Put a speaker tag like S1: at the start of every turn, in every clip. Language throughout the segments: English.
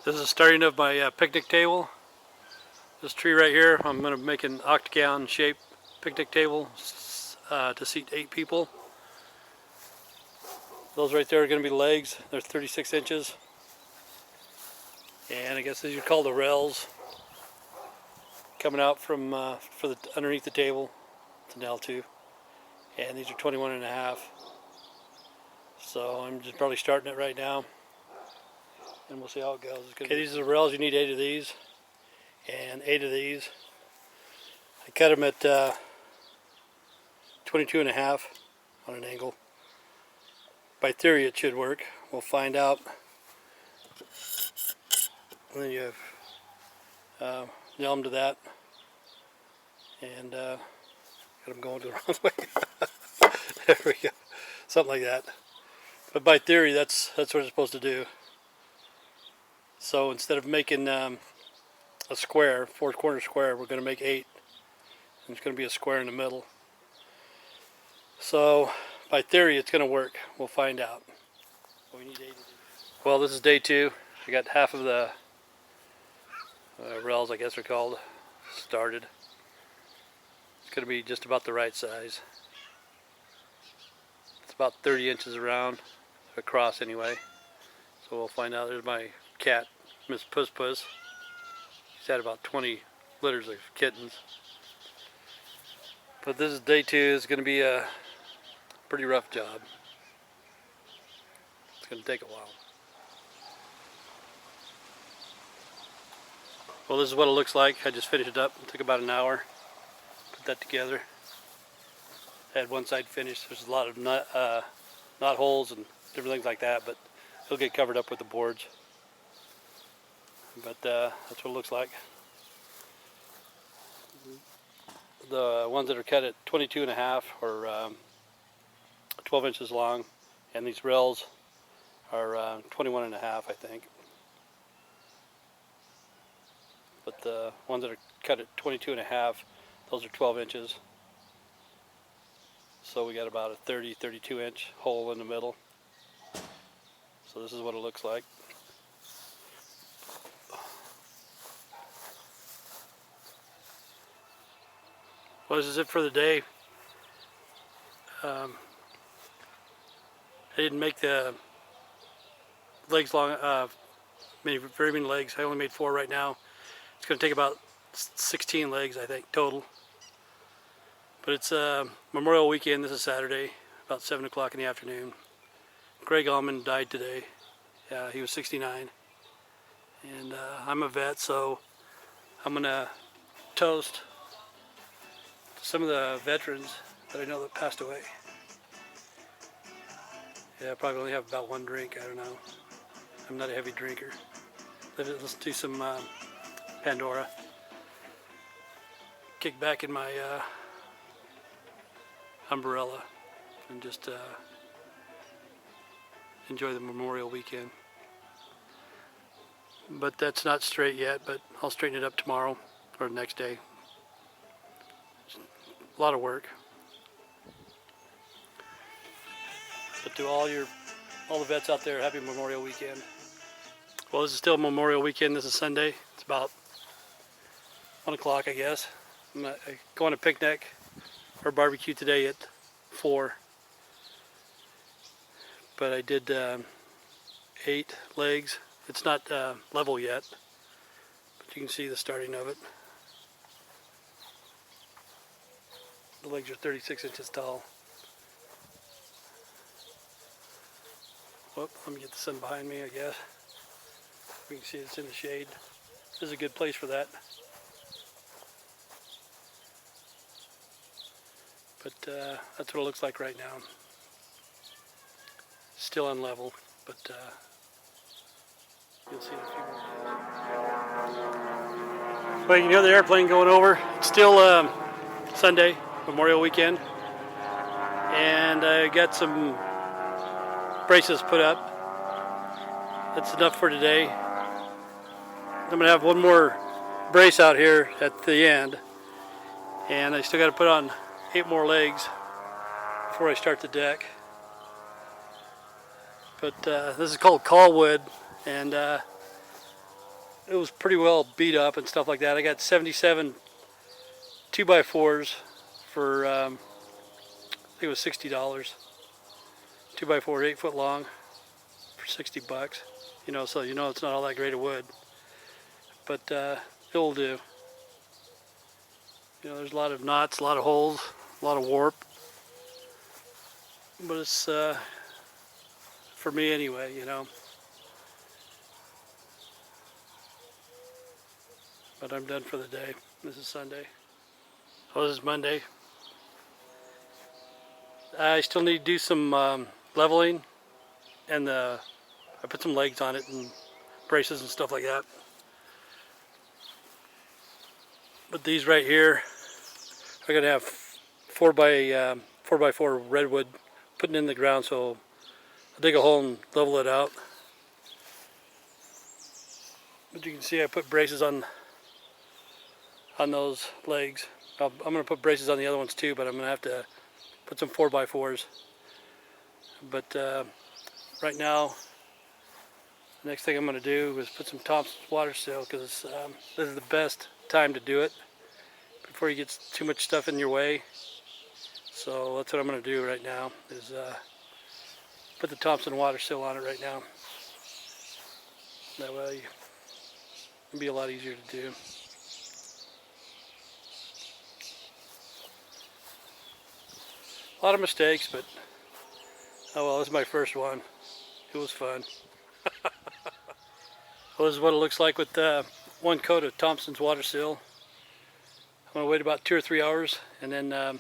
S1: This is the starting of my picnic table. This tree right here, I'm going to make an octagon shaped picnic table to seat 8 people. Those right there are going to be legs. They're 36 inches. And I guess these are called the rails coming out from underneath the table. It's an L2. And these are 21 and a half. So I'm just probably starting it right now. And we'll see how it goes. Okay, these are the rails. You need 8 of these and 8 of these. I cut them at 22 and a half on an angle. By theory it should work. We'll find out. And then you have nail them to that and got them going the wrong way. There we go. Something like that. But by theory that's what it's supposed to do. So instead of making a square, 4-corner square, we're going to make 8. And it's going to be a square in the middle. So by theory it's going to work. We'll find out. We need 8 of these. Well, this is day 2. I got half of the rails, I guess they're called, started. It's going to be just about the right size. It's about 30 inches around, across anyway. So we'll find out. There's my cat, Miss Puss Puss. She's had about 20 litters of kittens. But this is day 2. It's going to be a pretty rough job. It's going to take a while. Well, this is what it looks like. I just finished it up. It took about an hour. Put that together. I had one side finished. There's a lot of knot holes and different things like that, but it'll get covered up with the boards. But that's what it looks like. The ones that are cut at 22 and a half are 12 inches long, and these rails are 21 and a half, I think. But the ones that are cut at 22 and a half, those are 12 inches. So we got about a 32 inch hole in the middle. So this is what it looks like. Well, this is it for the day. I didn't make the legs long, very many legs. I only made 4 right now. It's going to take about 16 legs, I think, total. But it's Memorial Weekend. This is Saturday, about 7 o'clock in the afternoon. Greg Allman died today. He was 69. And I'm a vet, so I'm going to toast some of the veterans that I know that passed away. Yeah, I probably only have about 1 drink. I don't know. I'm not a heavy drinker. Let's do some Pandora. Kick back in my umbrella and just enjoy the Memorial Weekend. But that's not straight yet, but I'll straighten it up tomorrow or the next day. A lot of work. But to all the vets out there, happy Memorial Weekend. Well, this is still Memorial Weekend. This is Sunday. It's about 1 o'clock, I guess. I'm going to picnic or barbecue today at 4. But I did 8 legs. It's not level yet, but you can see the starting of it. The legs are 36 inches tall. Whoop, let me get the sun behind me, I guess. We can see it's in the shade. This is a good place for that. But that's what it looks like right now. Still unlevel, but you'll see in a few more days. Well, you can hear the airplane going over. It's still Sunday, Memorial Weekend. And I got some braces put up. That's enough for today. I'm going to have one more brace out here at the end. And I still got to put on 8 more legs before I start the deck. But this is called callwood, and it was pretty well beat up and stuff like that. I got 77 2x4s for I think it was $60. 2x4, 8 foot long for $60. You know, so you know it's not all that great of wood, but it'll do. You know, there's a lot of knots, a lot of holes, a lot of warp, but it's for me anyway. You know. But I'm done for the day. This is Sunday. Oh, this is Monday. I still need to do some leveling, and I put some legs on it and braces and stuff like that. But these right here are gonna have 4x4 redwood putting in the ground, so I'll dig a hole and level it out. But you can see I put braces on those legs. I'm going to put braces on the other ones too, but I'm going to have to put some 4x4s. But right now, the next thing I'm going to do is put some Thompson's water seal, because this is the best time to do it before you get too much stuff in your way. So that's what I'm going to do right now, is put the Thompson water seal on it right now. That way it'll be a lot easier to do. A lot of mistakes, but oh well, this is my first one. It was fun. Well, this is what it looks like with one coat of Thompson's water seal. I'm going to wait about 2 or 3 hours and then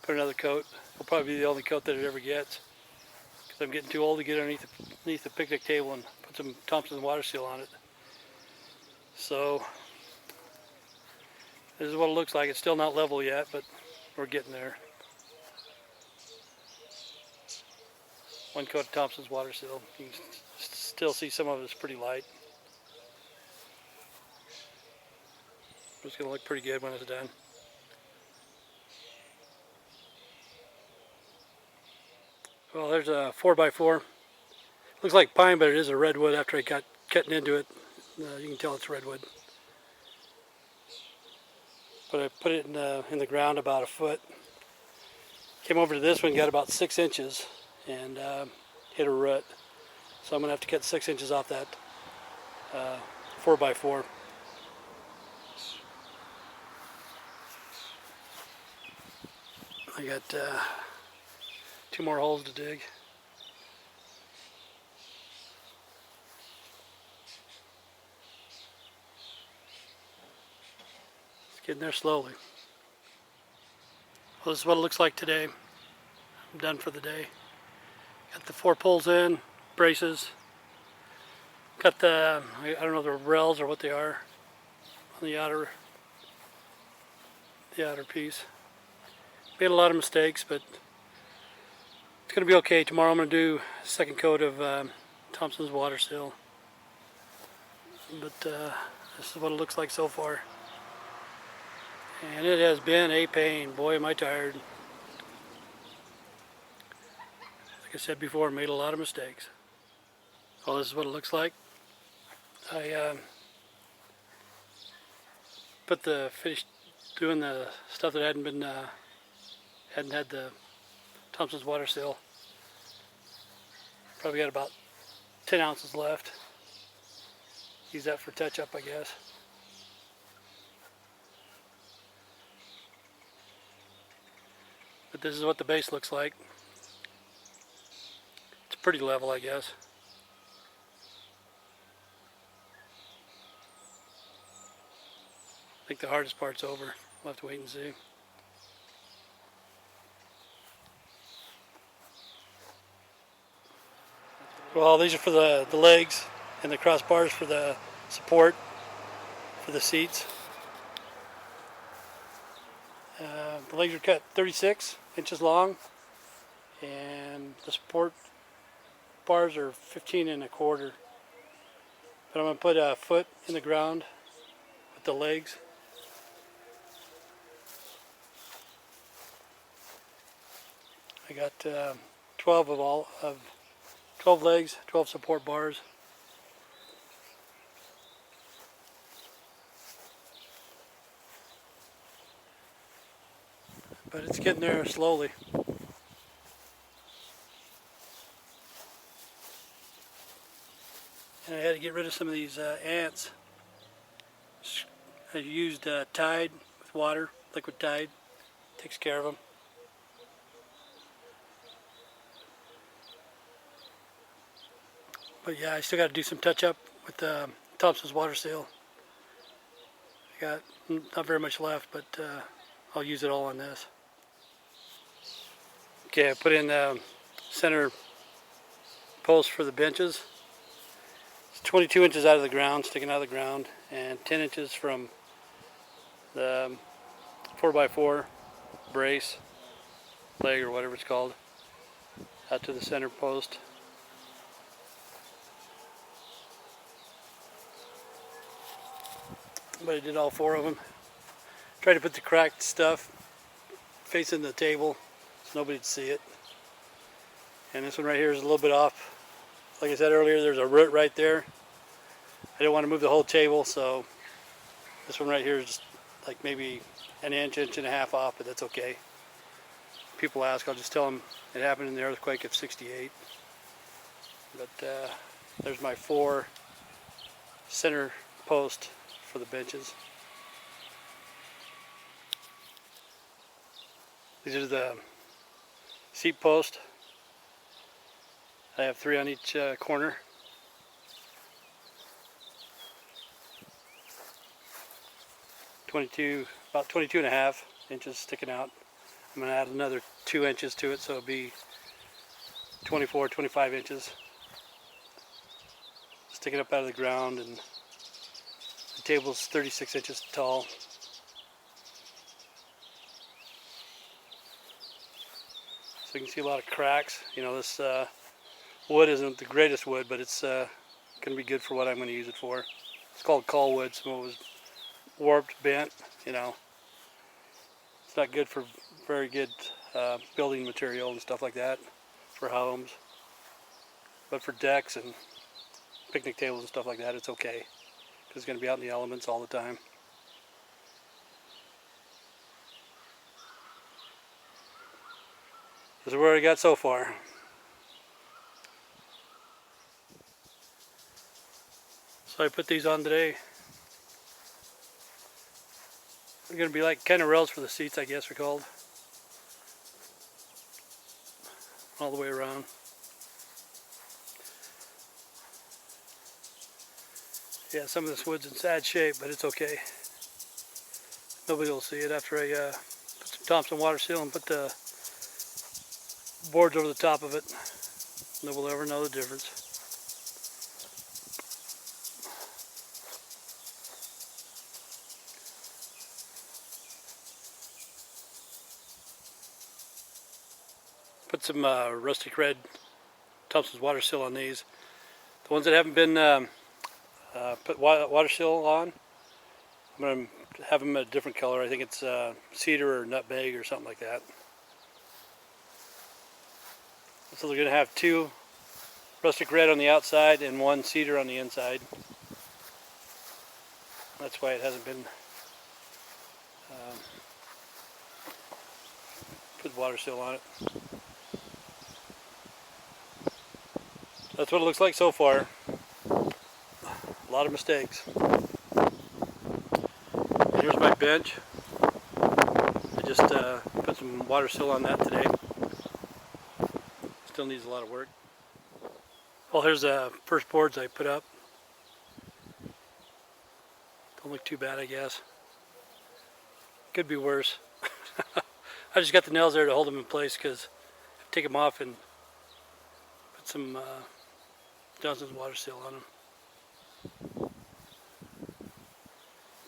S1: put another coat. It'll probably be the only coat that it ever gets, because I'm getting too old to get underneath the picnic table and put some Thompson's water seal on it. So this is what it looks like. It's still not level yet, but we're getting there. One coat of Thompson's water seal. You can still see some of it is pretty light. It's going to look pretty good when it's done. Well, there's a 4x4. Looks like pine, but it is a redwood. After I got cutting into it, you can tell it's redwood. But I put it in the ground about a foot. Came over to this one, got about 6 inches, and hit a root. So I'm going to have to cut 6 inches off that 4x4. I got 2 more holes to dig. It's getting there slowly. Well, this is what it looks like today. I'm done for the day. Got the 4 poles in, braces. Got the, I don't know if they're rails or what they are, on the outer piece. Made a lot of mistakes, but it's going to be okay. Tomorrow I'm going to do a second coat of Thompson's water seal. But this is what it looks like so far. And it has been a pain. Boy, am I tired. Like I said before, made a lot of mistakes. Well, this is what it looks like. I finished doing the stuff that hadn't had the Thompson's water seal. Probably got about 10 ounces left. Use that for touch-up, I guess. But this is what the base looks like. It's pretty level, I guess. I think the hardest part's over. We'll have to wait and see. Well, these are for the legs, and the crossbars for the support for the seats. The legs are cut 36 inches long, and the support bars are 15 1/4. But I'm going to put a foot in the ground with the legs. I got 12 legs, 12 support bars. but it's getting there slowly. And I had to get rid of some of these ants. I used Tide with water, liquid Tide, takes care of them. But yeah, I still got to do some touch up with Thompson's water seal. I got not very much left, but I'll use it all on this. Okay, I put in center post for the benches. It's 22 inches out of the ground, sticking out of the ground, and 10 inches from the 4x4 brace, leg or whatever it's called, out to the center post. But I did all 4 of them. Tried to put the cracked stuff facing the table so nobody'd see it. And this one right here is a little bit off. Like I said earlier, there's a root right there. I didn't want to move the whole table, so this one right here is just like maybe an inch, inch and a half off, but that's okay. People ask, I'll just tell them it happened in the earthquake of '68. But there's my 4 center post for the benches. These are the seat post. I have 3 on each corner. About 22 and a half inches sticking out. I'm going to add another 2 inches to it, so it'll be 24, 25 inches sticking up out of the ground, and the table's 36 inches tall. So you can see a lot of cracks. You know, this wood isn't the greatest wood, but it's going to be good for what I'm going to use it for. It's called call wood. Some of it was warped, bent, you know. It's not good for very good building material and stuff like that for homes. But for decks and picnic tables and stuff like that, it's okay. Because it's going to be out in the elements all the time. This is where I got so far. So I put these on today. They're going to be like kind of rails for the seats, I guess they're called. All the way around. Yeah, some of this wood's in sad shape, but it's okay. Nobody will see it after I put some Thompson water seal and put the boards over the top of it. Nobody will ever know the difference. Put some rustic red Thompson's water seal on these. The ones that haven't been put water seal on, I'm going to have them a different color. I think it's cedar or nutmeg or something like that. So they're going to have 2 rustic red on the outside and 1 cedar on the inside. That's why it hasn't been put water seal on it. That's what it looks like so far. A lot of mistakes. Here's my bench. I just put some water seal on that today. Still needs a lot of work. Well, here's the first boards I put up. Don't look too bad, I guess. Could be worse. I just got the nails there to hold them in place because I take them off and put some Johnson's water seal on them.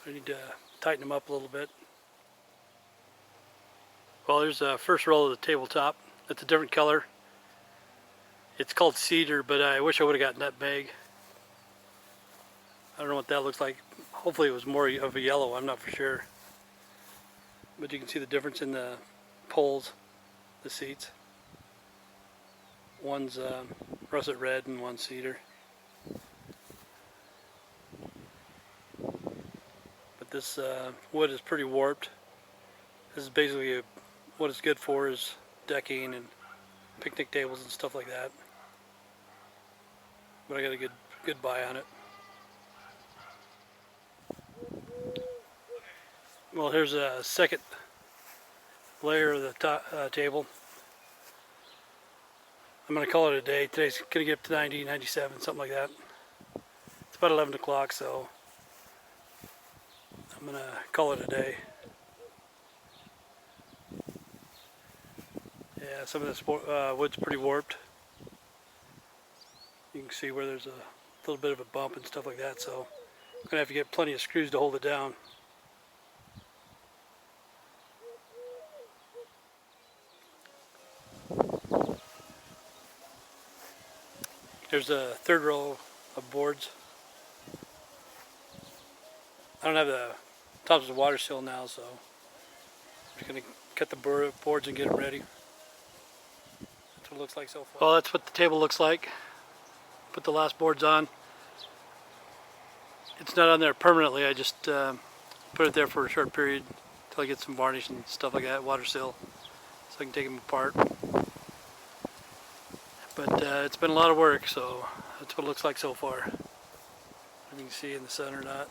S1: I need to tighten them up a little bit. Well, there's the first roll of the tabletop. It's a different color. It's called cedar, but I wish I would have got nutmeg. I don't know what that looks like. Hopefully it was more of a yellow, I'm not for sure. But you can see the difference in the poles, the seats. One's russet red and one's cedar. But this wood is pretty warped. This is basically what it's good for is decking and picnic tables and stuff like that. But I got a good buy on it. Well, here's a second layer of the table. I'm going to call it a day. Today's going to get up to 90, 97, something like that. It's about 11 o'clock, so I'm going to call it a day. Yeah, some of this wood's pretty warped. You can see where there's a little bit of a bump and stuff like that, so I'm going to have to get plenty of screws to hold it down. There's a third row of boards. I don't have the tops of the water sill now, so I'm just going to cut the boards and get them ready. That's what it looks like so far. Well, that's what the table looks like. Put the last boards on. It's not on there permanently. I just put it there for a short period until I get some varnish and stuff like that, water sill, so I can take them apart. But it's been a lot of work, so that's what it looks like so far. If you can see in the sun or not.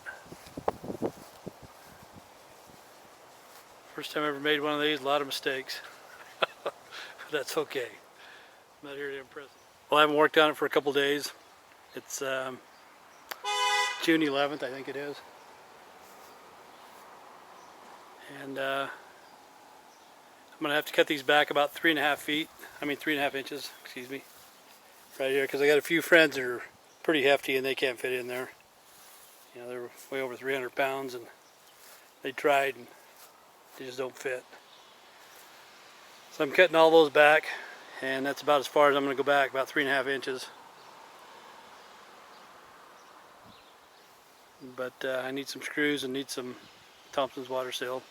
S1: First time I ever made one of these, a lot of mistakes. But that's okay. I'm not here to impress. Well, I haven't worked on it for a couple days. It's June 11th, I think it is. And I'm going to have to cut these back about 3.5 inches, excuse me, right here, because I got a few friends that are pretty hefty and they can't fit in there. You know, they're way over 300 pounds and they tried and they just don't fit. So I'm cutting all those back, and that's about as far as I'm going to go back, about 3.5 inches. But I need some screws and need some Thompson's water seal.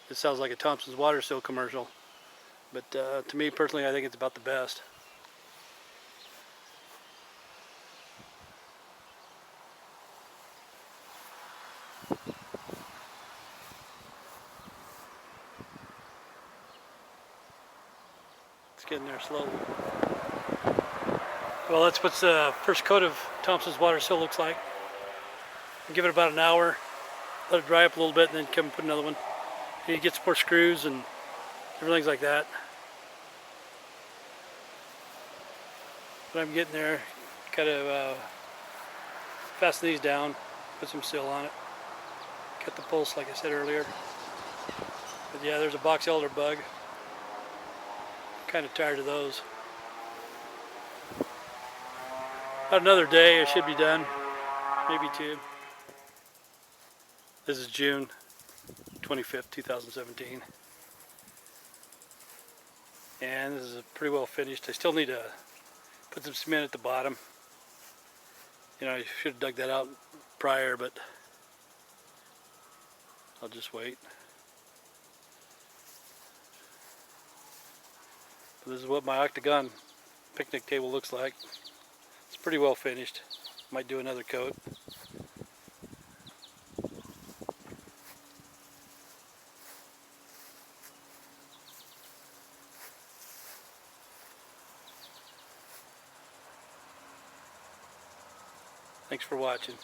S1: It sounds like a Thompson's water seal commercial, but to me personally, I think it's about the best. It's getting there slowly. Well, that's what the first coat of Thompson's water seal looks like. Give it about an hour, let it dry up a little bit, and then come and put another one. And you get some more screws and everything's like that. But I'm getting there. Gotta fasten these down, put some seal on it, cut the pulse like I said earlier. But yeah, there's a box elder bug. Kind of tired of those. About another day, it should be done, maybe two. This is June 25th, 2017. And this is pretty well finished. I still need to put some cement at the bottom. You know, I should have dug that out prior, but I'll just wait. But this is what my Octagon picnic table looks like. It's pretty well finished. Might do another coat. Thanks for watching.